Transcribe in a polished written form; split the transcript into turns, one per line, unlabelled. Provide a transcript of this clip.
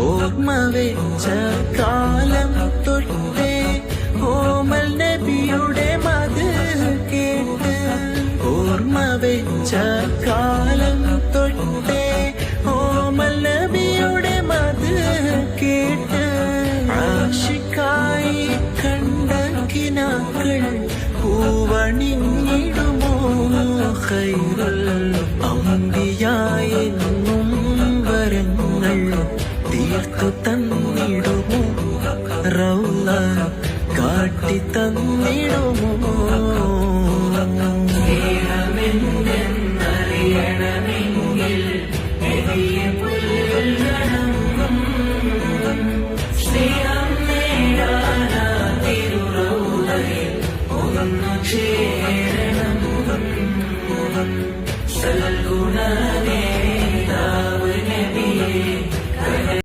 ഓർമ്മ വെച്ച കാലം തൊട്ടേ ഓമൽ നബിയുടെ മത് കേട്ട് ഓർമ്മ വെച്ച കാലം തൊട്ടേ ഓമൽ നബിയുടെ മത് കേട്ട് ആശിക്കായി കണ്ട കിനാക്കൾ പൂവണിഞ്ഞിടുമോ ഖൈറുൽ അംബിയായെന്നും വരങ്ങൾ തീർത്തു തന്നിടുമോ റൗള കാട്ടി തന്നിടുമോ